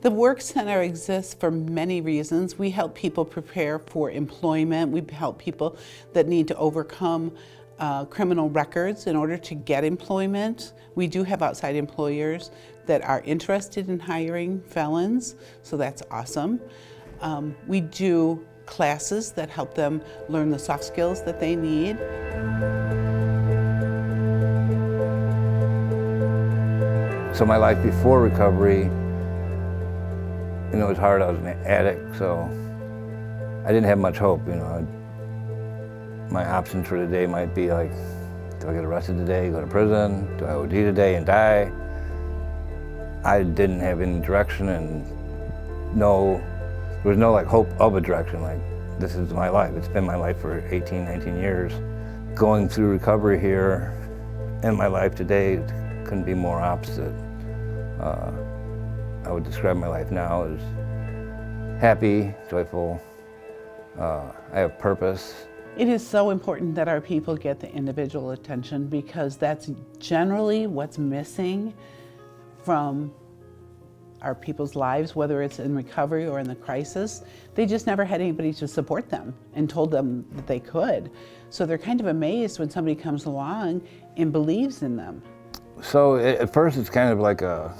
The Work Center exists for many reasons. We help people prepare for employment. We help people that need to overcome criminal records in order to get employment. We do have outside employers that are interested in hiring felons, so that's awesome. We do classes that help them learn the soft skills that they need. So my life before recovery, it was hard. I was an addict, so I didn't have much hope. My options for today might be like, do I get arrested today, go to prison? Do I OD today and die? I didn't have any direction, and there was no hope of a direction. Like, this is my life. It's been my life for 18, 19 years. Going through recovery here and my life today couldn't be more opposite. I would describe my life now as happy, joyful. I have purpose. It is so important that our people get the individual attention, because that's generally what's missing from our people's lives, whether it's in recovery or in the crisis. They just never had anybody to support them and told them that they could. So they're kind of amazed when somebody comes along and believes in them. So at first it's kind of like a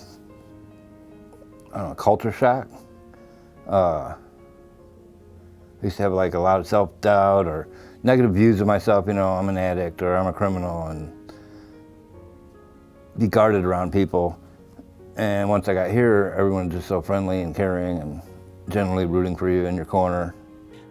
culture shock. I used to have a lot of self-doubt or negative views of myself, I'm an addict or I'm a criminal, and be guarded around people. And once I got here, everyone's just so friendly and caring and generally rooting for you in your corner.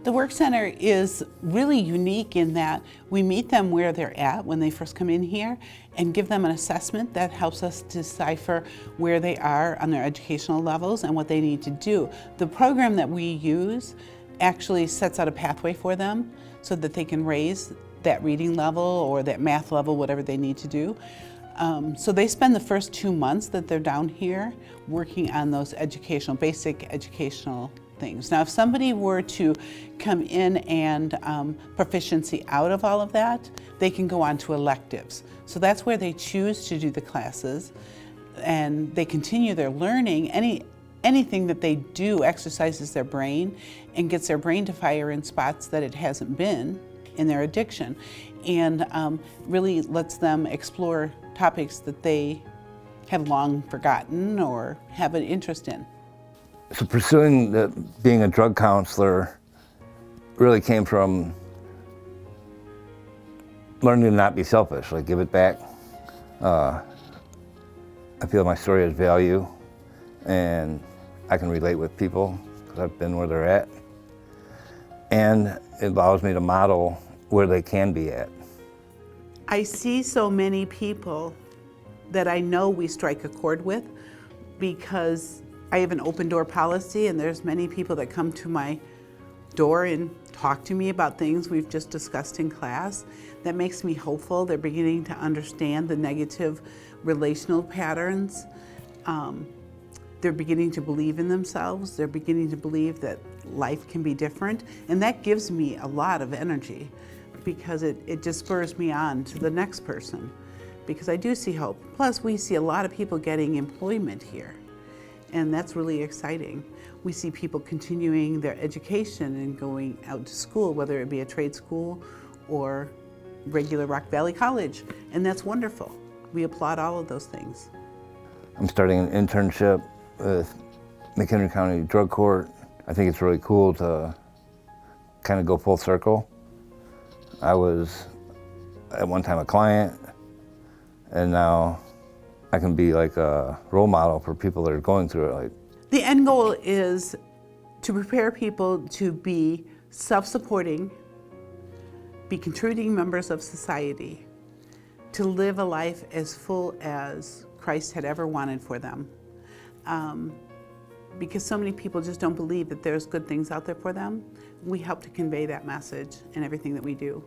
The Work Center is really unique in that we meet them where they're at when they first come in here and give them an assessment that helps us decipher where they are on their educational levels and what they need to do. The program that we use actually sets out a pathway for them so that they can raise that reading level or that math level, whatever they need to do. So they spend the first 2 months that they're down here working on those basic educational things. Now, if somebody were to come in and proficiency out of all of that, they can go on to electives. So that's where they choose to do the classes, and they continue their learning. Anything that they do exercises their brain and gets their brain to fire in spots that it hasn't been in their addiction, and really lets them explore topics that they have long forgotten or have an interest in. So pursuing being a drug counselor really came from learning to not be selfish, give it back. I feel my story has value, and I can relate with people because I've been where they're at. And it allows me to model where they can be at. I see so many people that I know we strike a chord with, because I have an open door policy, and there's many people that come to my door and talk to me about things we've just discussed in class. That makes me hopeful. They're beginning to understand the negative relational patterns. They're beginning to believe in themselves. They're beginning to believe that life can be different. And that gives me a lot of energy, because it just spurs me on to the next person, because I do see hope. Plus, we see a lot of people getting employment here, and that's really exciting. We see people continuing their education and going out to school, whether it be a trade school or regular Rock Valley College, and that's wonderful. We applaud all of those things. I'm starting an internship with McHenry County Drug Court. I think it's really cool to kind of go full circle. I was at one time a client, and now I can be a role model for people that are going through it. The end goal is to prepare people to be self-supporting, be contributing members of society, to live a life as full as Christ had ever wanted for them. Because so many people just don't believe that there's good things out there for them. We help to convey that message in everything that we do.